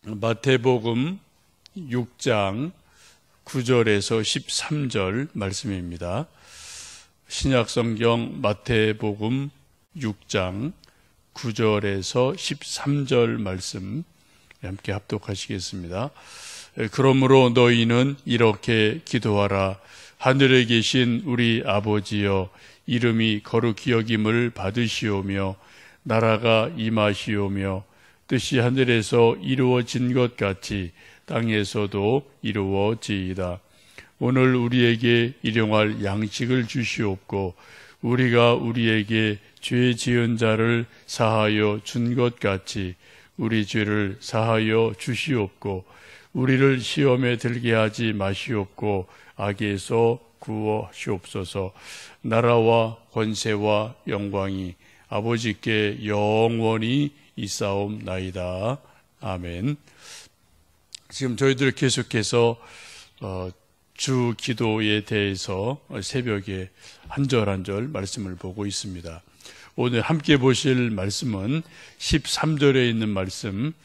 마태복음 6장 9절에서 13절 말씀입니다. 신약성경 마태복음 6장 9절에서 13절 말씀 함께 합독하시겠습니다. 그러므로 너희는 이렇게 기도하라. 하늘에 계신 우리 아버지여, 이름이 거룩히 여김을 받으시오며 나라가 임하시오며 뜻이 하늘에서 이루어진 것 같이 땅에서도 이루어지이다. 오늘 우리에게 일용할 양식을 주시옵고 우리가 우리에게 죄 지은 자를 사하여 준 것 같이 우리 죄를 사하여 주시옵고 우리를 시험에 들게 하지 마시옵고 악에서 구하시옵소서. 나라와 권세와 영광이 아버지께 영원히 있사옵나이다. 아멘. 지금 저희들 계속해서 주 기도에 대해서 새벽에 한 절 한 절 말씀을 보고 있습니다. 오늘 함께 보실 말씀은 13절에 있는 말씀,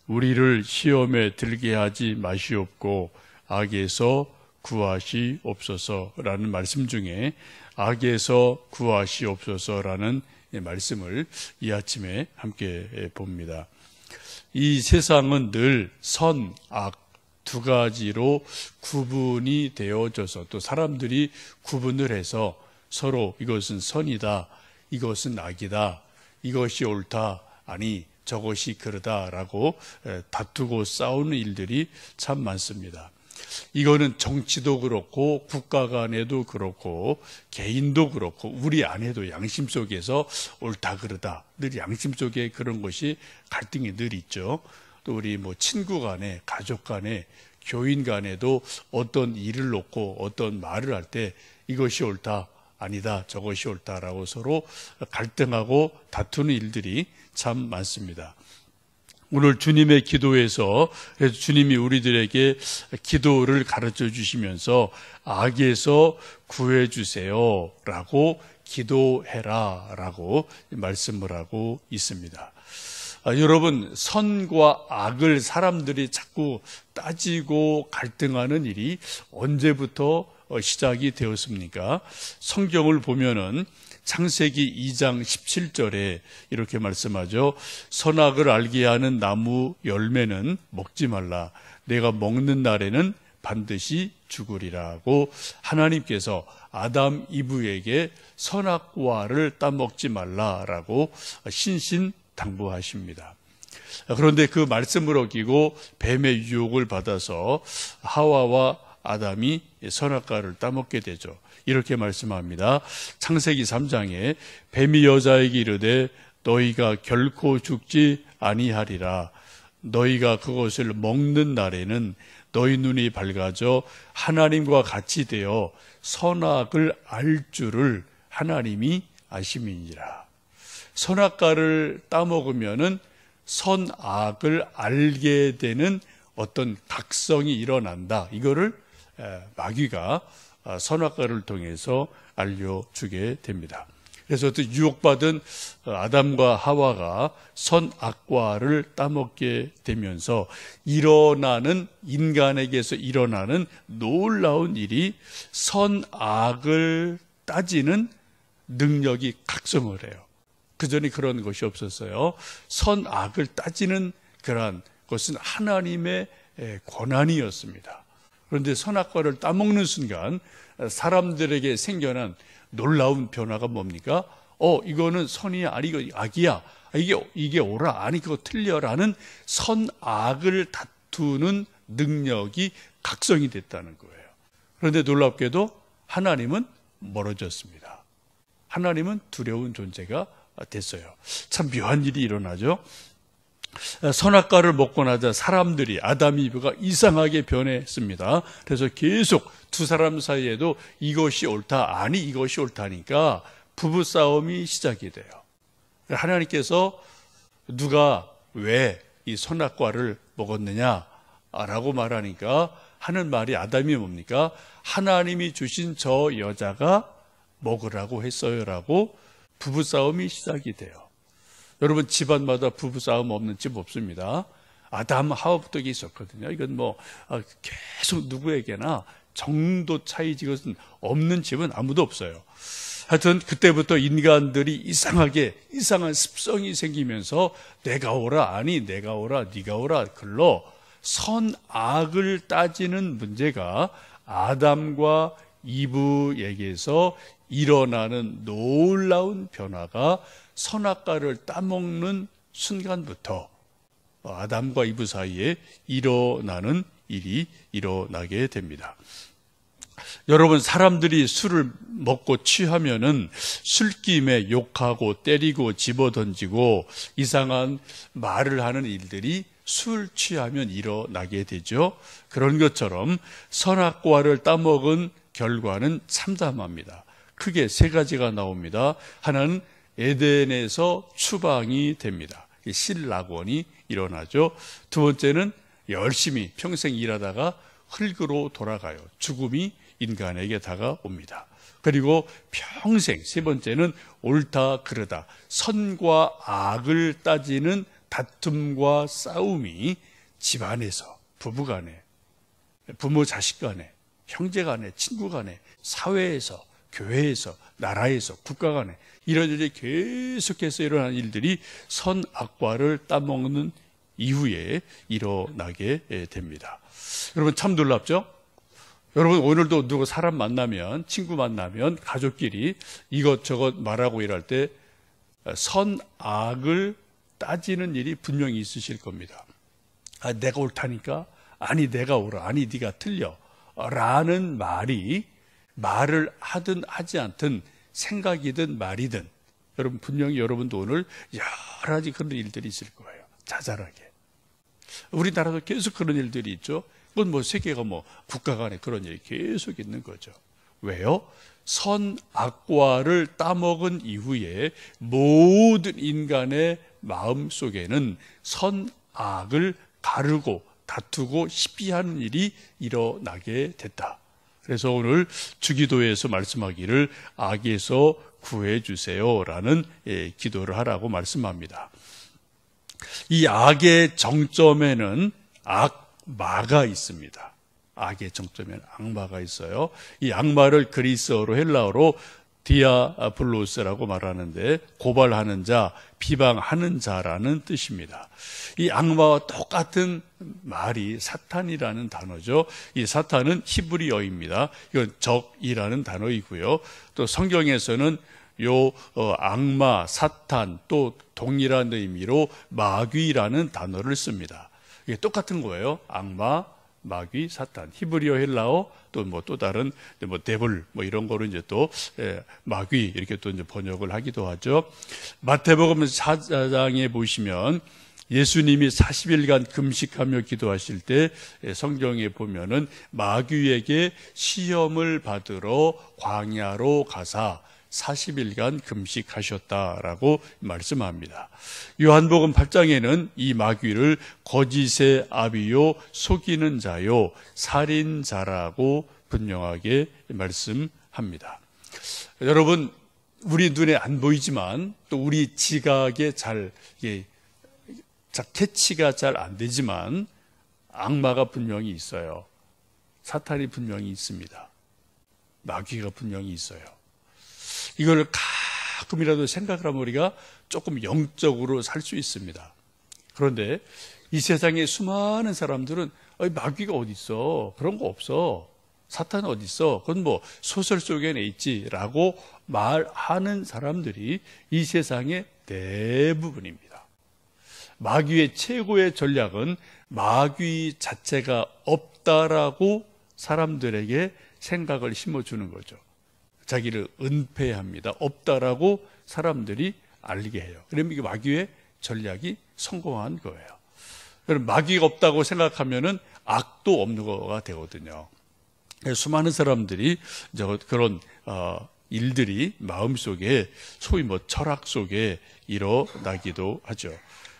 우리를 시험에 들게 하지 마시옵고 악에서 구하시옵소서라는 말씀 중에 악에서 구하시옵소서라는 말씀을 이 아침에 함께 봅니다. 이 세상은 늘 선, 악 두 가지로 구분이 되어져서 또 사람들이 구분을 해서 서로 이것은 선이다, 이것은 악이다, 이것이 옳다, 아니 저것이 그러다라고 다투고 싸우는 일들이 참 많습니다. 이거는 정치도 그렇고 국가 간에도 그렇고 개인도 그렇고 우리 안에도 양심 속에서 옳다 그러다 늘 양심 속에 그런 것이 갈등이 늘 있죠. 또 우리 친구 간에 가족 간에 교인 간에도 어떤 일을 놓고 어떤 말을 할 때 이것이 옳다 아니다 저것이 옳다라고 서로 갈등하고 다투는 일들이 참 많습니다. 오늘 주님의 기도에서 그래서 주님이 우리들에게 기도를 가르쳐 주시면서 악에서 구해 주세요 라고 기도해라 라고 말씀을 하고 있습니다. 여러분, 선과 악을 사람들이 자꾸 따지고 갈등하는 일이 언제부터 시작이 되었습니까? 성경을 보면은 창세기 2장 17절에 이렇게 말씀하죠. 선악을 알게 하는 나무 열매는 먹지 말라. 내가 먹는 날에는 반드시 죽으리라고 하나님께서 아담 이브에게 선악과를 따먹지 말라라고 신신당부하십니다. 그런데 그 말씀을 어기고 뱀의 유혹을 받아서 하와와 아담이 선악과를 따먹게 되죠. 이렇게 말씀합니다. 창세기 3장에 뱀이 여자에게 이르되 너희가 결코 죽지 아니하리라. 너희가 그것을 먹는 날에는 너희 눈이 밝아져 하나님과 같이 되어 선악을 알 줄을 하나님이 아심이니라. 선악과를 따먹으면은 선악을 알게 되는 어떤 각성이 일어난다. 이거를 마귀가 선악과를 통해서 알려주게 됩니다. 그래서 또 유혹받은 아담과 하와가 선악과를 따먹게 되면서 인간에게서 일어나는 놀라운 일이 선악을 따지는 능력이 각성을 해요. 그전에 그런 것이 없었어요. 선악을 따지는 그러한 것은 하나님의 권한이었습니다. 그런데 선악과를 따먹는 순간 사람들에게 생겨난 놀라운 변화가 뭡니까? 이거는 선이야, 아니 이거 악이야, 이게 옳아, 아니 그거 틀려라는 선악을 다투는 능력이 각성이 됐다는 거예요. 그런데 놀랍게도 하나님은 멀어졌습니다. 하나님은 두려운 존재가 됐어요. 참 묘한 일이 일어나죠. 선악과를 먹고 나자 사람들이 아담 이브가 이상하게 변했습니다. 그래서 계속 두 사람 사이에도 이것이 옳다, 아니 이것이 옳다니까 부부싸움이 시작이 돼요. 하나님께서 누가 왜 이 선악과를 먹었느냐라고 말하니까 하는 말이 아담이 뭡니까? 하나님이 주신 저 여자가 먹으라고 했어요라고 부부싸움이 시작이 돼요. 여러분 집안마다 부부싸움 없는 집 없습니다. 아담 하와부터 있었거든요. 이건 뭐 계속 누구에게나 정도 차이 지것은 없는 집은 아무도 없어요. 하여튼 그때부터 인간들이 이상한 습성이 생기면서 내가 오라, 아니 내가 오라, 네가 오라 글로 선악을 따지는 문제가 아담과 이브에게서 일어나는 놀라운 변화가 선악과를 따먹는 순간부터 아담과 이브 사이에 일어나는 일이 일어나게 됩니다. 여러분, 사람들이 술을 먹고 취하면은 술김에 욕하고 때리고 집어던지고 이상한 말을 하는 일들이 술 취하면 일어나게 되죠. 그런 것처럼 선악과를 따먹은 결과는 참담합니다. 크게 세 가지가 나옵니다. 하나는 에덴에서 추방이 됩니다. 실낙원이 일어나죠. 두 번째는 열심히 평생 일하다가 흙으로 돌아가요. 죽음이 인간에게 다가옵니다. 그리고 평생, 세 번째는 옳다 그르다, 선과 악을 따지는 다툼과 싸움이 집안에서, 부부간에, 부모 자식간에, 형제간에, 친구간에, 사회에서, 교회에서, 나라에서, 국가간에 이런 일이 계속해서 일어나는 일들이 선악과를 따먹는 이후에 일어나게 됩니다. 여러분, 참 놀랍죠? 여러분, 오늘도 누구 사람 만나면, 친구 만나면 가족끼리 이것저것 말하고 일할 때 선악을 따지는 일이 분명히 있으실 겁니다. 내가 옳다니까? 아니 내가 옳아, 아니 네가 틀려 라는 말을 하든 하지 않든, 생각이든 말이든, 여러분 분명히 여러분도 오늘 여러 가지 그런 일들이 있을 거예요. 자잘하게. 우리나라도 계속 그런 일들이 있죠. 그건 뭐 세계가 뭐 국가 간에 그런 일이 계속 있는 거죠. 왜요? 선악과를 따먹은 이후에 모든 인간의 마음 속에는 선악을 가르고 다투고 시비하는 일이 일어나게 됐다. 그래서 오늘 주기도에서 말씀하기를 악에서 구해주세요라는 기도를 하라고 말씀합니다. 이 악의 정점에는 악마가 있습니다. 악의 정점에는 악마가 있어요. 이 악마를 그리스어로, 헬라어로 디아블로스라고 말하는데 고발하는 자, 비방하는 자라는 뜻입니다. 이 악마와 똑같은 말이 사탄이라는 단어죠. 이 사탄은 히브리어입니다. 이건 적이라는 단어이고요. 또 성경에서는 악마, 사탄, 또 동일한 의미로 마귀라는 단어를 씁니다. 이게 똑같은 거예요. 악마, 마귀, 사탄, 히브리어, 헬라어, 또 다른 데블 이런 거로 이제 또 마귀 이렇게 또 이제 번역을 하기도 하죠. 마태복음 4장에 보시면 예수님이 40일간 금식하며 기도하실 때 성경에 보면은 마귀에게 시험을 받으러 광야로 가사 40일간 금식하셨다라고 말씀합니다. 요한복음 8장에는 이 마귀를 거짓의 아비요, 속이는 자요, 살인자라고 분명하게 말씀합니다. 여러분, 우리 눈에 안 보이지만 또 우리 지각에 캐치가 잘 안 되지만 악마가 분명히 있어요. 사탄이 분명히 있습니다. 마귀가 분명히 있어요. 이걸 가끔이라도 생각을 하면 우리가 조금 영적으로 살 수 있습니다. 그런데 이 세상에 수많은 사람들은 마귀가 어디 있어? 그런 거 없어. 사탄 어디 있어? 그건 뭐 소설 속에 있지라고 말하는 사람들이 이 세상의 대부분입니다. 마귀의 최고의 전략은 마귀 자체가 없다라고 사람들에게 생각을 심어주는 거죠. 자기를 은폐합니다. 없다라고 사람들이 알게 해요. 그러면 이게 마귀의 전략이 성공한 거예요. 그럼 마귀가 없다고 생각하면은 악도 없는 거가 되거든요. 수많은 사람들이 그런 일들이 마음속에 소위 철학 속에 일어나기도 하죠.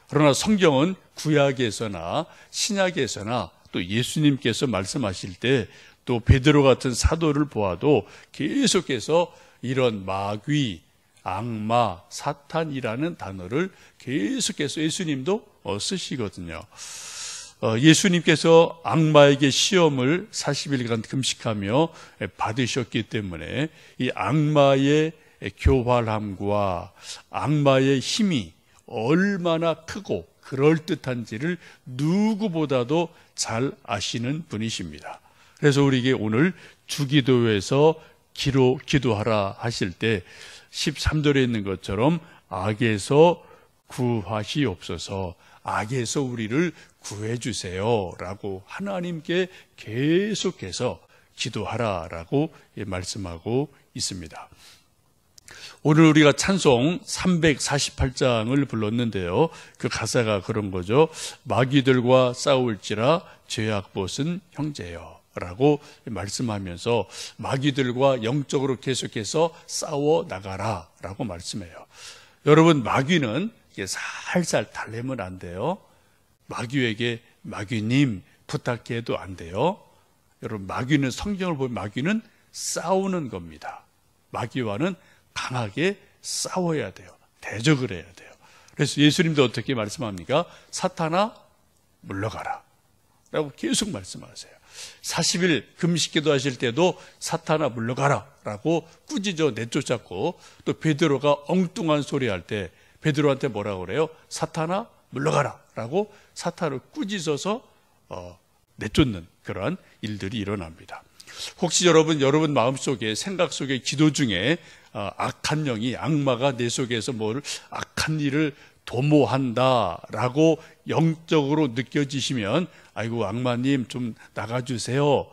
그러나 성경은 구약에서나 신약에서나 또 예수님께서 말씀하실 때 또 베드로 같은 사도를 보아도 계속해서 이런 마귀, 악마, 사탄이라는 단어를 계속해서 예수님도 쓰시거든요. 예수님께서 악마에게 시험을 40일간 금식하며 받으셨기 때문에 이 악마의 교활함과 악마의 힘이 얼마나 크고 그럴듯한지를 누구보다도 잘 아시는 분이십니다. 그래서 우리에게 오늘 주기도에서 기도하라 하실 때 13절에 있는 것처럼 악에서 구하시옵소서, 악에서 우리를 구해주세요 라고 하나님께 계속해서 기도하라라고 말씀하고 있습니다. 오늘 우리가 찬송 348장을 불렀는데요, 그 가사가 그런 거죠. 마귀들과 싸울지라 죄악봇은 형제여 라고 말씀하면서 마귀들과 영적으로 계속해서 싸워 나가라 라고 말씀해요. 여러분, 마귀는 살살 달래면 안 돼요. 마귀에게 마귀님 부탁해도 안 돼요. 여러분, 마귀는, 성경을 보면 마귀는 싸우는 겁니다. 마귀와는 강하게 싸워야 돼요. 대적을 해야 돼요. 그래서 예수님도 어떻게 말씀합니까? 사탄아 물러가라 라고 계속 말씀하세요. 40일 금식기도 하실 때도 사탄아 물러가라 라고 꾸짖어 내쫓았고, 또 베드로가 엉뚱한 소리 할 때 베드로한테 뭐라고 그래요? 사탄아 물러가라 라고 사탄을 꾸짖어서 내쫓는 그러한 일들이 일어납니다. 혹시 여러분 마음속에, 생각 속에, 기도 중에 악한 영이, 악마가 내 속에서 뭘 악한 일을 도모한다라고 영적으로 느껴지시면 아이고 악마님 좀 나가주세요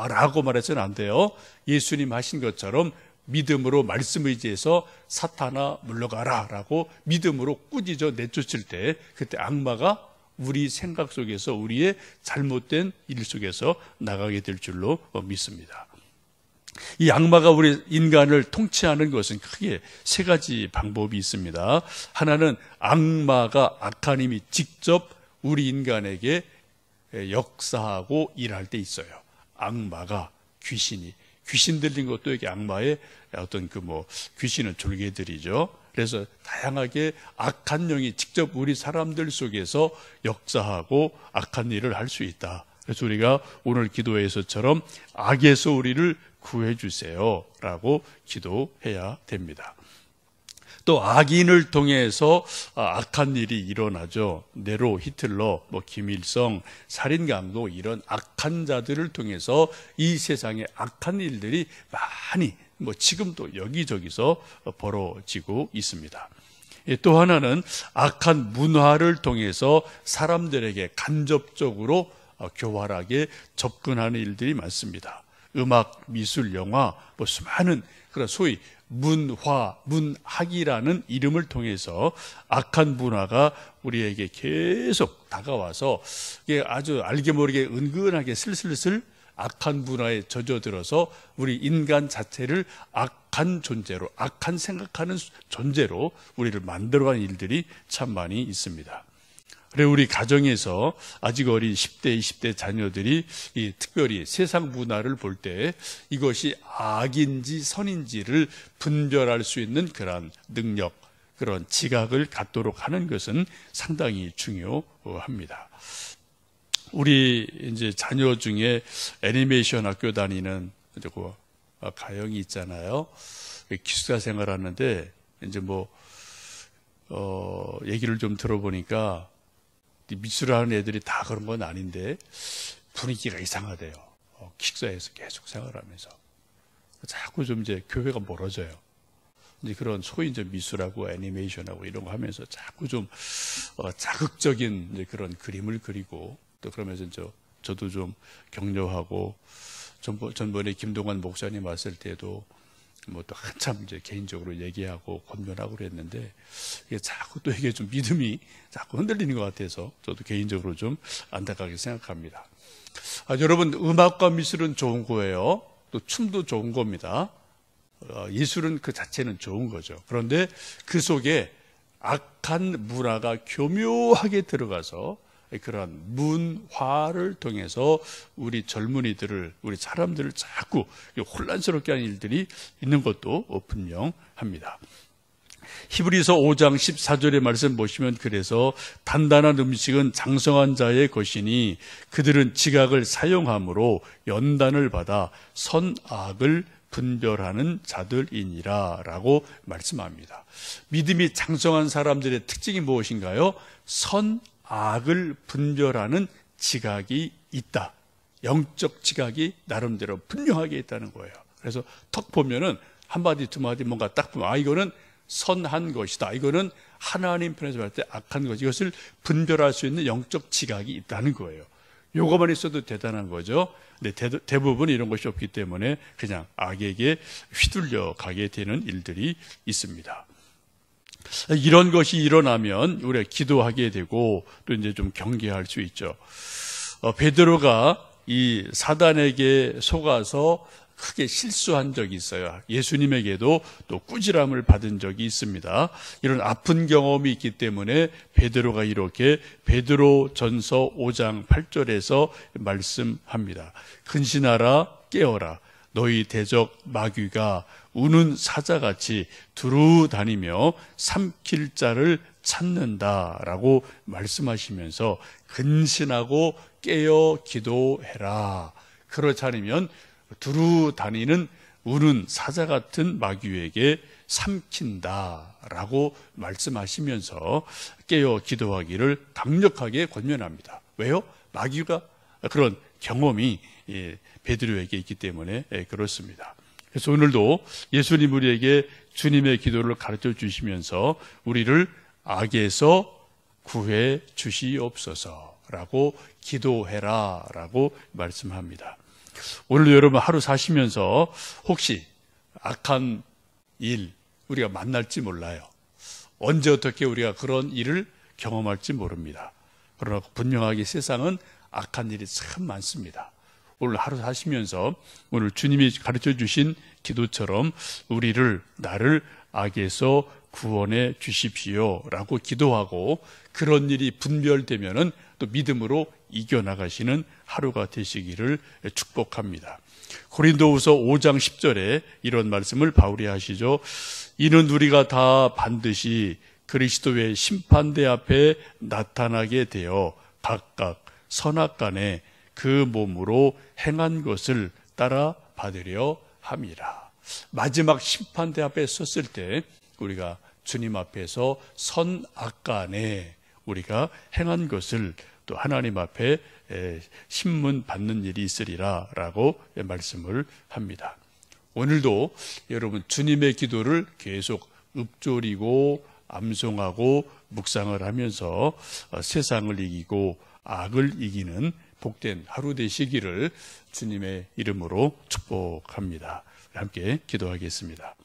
라고 말해서는 안 돼요. 예수님 하신 것처럼 믿음으로 말씀 의지해서 사탄아 물러가라 라고 믿음으로 꾸짖어 내쫓을 때, 그때 악마가 우리 생각 속에서, 우리의 잘못된 일 속에서 나가게 될 줄로 믿습니다. 이 악마가 우리 인간을 통치하는 것은 크게 세 가지 방법이 있습니다. 하나는 악마가, 악한 힘이 직접 우리 인간에게 역사하고 일할 때 있어요. 악마가, 귀신 들린 것도 여기 악마의 어떤 귀신은 졸개들이죠. 그래서 다양하게 악한 영이 직접 우리 사람들 속에서 역사하고 악한 일을 할 수 있다. 그래서 우리가 오늘 기도에서처럼 악에서 우리를 구해주세요 라고 기도해야 됩니다. 또 악인을 통해서 악한 일이 일어나죠. 네로, 히틀러, 김일성, 살인강도, 이런 악한 자들을 통해서 이 세상에 악한 일들이 많이 지금도 여기저기서 벌어지고 있습니다. 또 하나는 악한 문화를 통해서 사람들에게 간접적으로 교활하게 접근하는 일들이 많습니다. 음악, 미술, 영화, 수많은 그런 소위 문학이라는 이름을 통해서 악한 문화가 우리에게 계속 다가와서 이게 아주 알게 모르게 은근하게 슬슬슬 악한 문화에 젖어들어서 우리 인간 자체를 악한 존재로, 악한 생각하는 존재로 우리를 만들어가는 일들이 참 많이 있습니다. 그리고 우리 가정에서 아직 어린 10대, 20대 자녀들이 특별히 세상 문화를 볼 때 이것이 악인지 선인지를 분별할 수 있는 그런 능력, 그런 지각을 갖도록 하는 것은 상당히 중요합니다. 우리 이제 자녀 중에 애니메이션 학교 다니는 가영이 있잖아요. 기숙사 생활하는데 이제 얘기를 좀 들어보니까 미술하는 애들이 다 그런 건 아닌데 분위기가 이상하대요. 기숙사에서 계속 생활하면서 자꾸 좀 이제 교회가 멀어져요. 이제 그런 소위 이제 미술하고 애니메이션하고 이런 거 하면서 자꾸 좀 자극적인 이제 그런 그림을 그리고, 또 그러면서 저도 좀 격려하고, 전번에 김동관 목사님 왔을 때도 또 한참 이제 개인적으로 얘기하고 권면하고 그랬는데, 이게 자꾸 또 이게 좀 믿음이 자꾸 흔들리는 것 같아서 저도 개인적으로 좀 안타깝게 생각합니다. 여러분, 음악과 미술은 좋은 거예요. 또 춤도 좋은 겁니다. 예술은 그 자체는 좋은 거죠. 그런데 그 속에 악한 문화가 교묘하게 들어가서 그런 문화를 통해서 우리 젊은이들을, 우리 사람들을 자꾸 혼란스럽게 하는 일들이 있는 것도 분명합니다. 히브리서 5장 14절의 말씀 보시면 그래서 단단한 음식은 장성한 자의 것이니 그들은 지각을 사용함으로 연단을 받아 선악을 분별하는 자들이니라 라고 말씀합니다. 믿음이 장성한 사람들의 특징이 무엇인가요? 선악을 분별하는 지각이 있다. 영적 지각이 나름대로 분명하게 있다는 거예요. 그래서 턱 보면은 한마디 두마디 뭔가 딱 보면 이거는 선한 것이다. 이거는 하나님 편에서 볼 때 악한 것. 이것을 분별할 수 있는 영적 지각이 있다는 거예요. 요거만 있어도 대단한 거죠. 근데 대부분 이런 것이 없기 때문에 그냥 악에게 휘둘려 가게 되는 일들이 있습니다. 이런 것이 일어나면 우리가 기도하게 되고 또 이제 좀 경계할 수 있죠. 베드로가 이 사단에게 속아서 크게 실수한 적이 있어요. 예수님에게도 또 꾸지람을 받은 적이 있습니다. 이런 아픈 경험이 있기 때문에 베드로가 이렇게 베드로전서 5장 8절에서 말씀합니다. 근신하라 깨어라 너희 대적 마귀가 우는 사자같이 두루 다니며 삼킬 자를 찾는다라고 말씀하시면서 근신하고 깨어 기도해라. 그렇지 않으면 두루 다니는 우는 사자 같은 마귀에게 삼킨다라고 말씀하시면서 깨어 기도하기를 강력하게 권면합니다. 왜요? 마귀가 그런 경험이 베드로에게 있기 때문에 그렇습니다. 그래서 오늘도 예수님 우리에게 주님의 기도를 가르쳐 주시면서 우리를 악에서 구해 주시옵소서라고 기도해라라고 말씀합니다. 오늘도 여러분 하루 사시면서 혹시 악한 일 우리가 만날지 몰라요. 언제 어떻게 우리가 그런 일을 경험할지 모릅니다. 그러나 분명하게 세상은 악한 일이 참 많습니다. 오늘 하루 사시면서 오늘 주님이 가르쳐 주신 기도처럼 나를 악에서 구원해 주십시오 라고 기도하고 그런 일이 분별되면은 또 믿음으로 이겨나가시는 하루가 되시기를 축복합니다. 고린도후서 5장 10절에 이런 말씀을 바울이 하시죠. 이는 우리가 다 반드시 그리스도의 심판대 앞에 나타나게 되어 각각 선악간에 그 몸으로 행한 것을 따라 받으려 함이라. 마지막 심판대 앞에 섰을 때 우리가 주님 앞에서 선악간에 우리가 행한 것을 또 하나님 앞에 신문 받는 일이 있으리라 라고 말씀을 합니다. 오늘도 여러분 주님의 기도를 계속 읊조리고 암송하고 묵상을 하면서 세상을 이기고 악을 이기는 복된 하루 되시기를 주님의 이름으로 축복합니다. 함께 기도하겠습니다.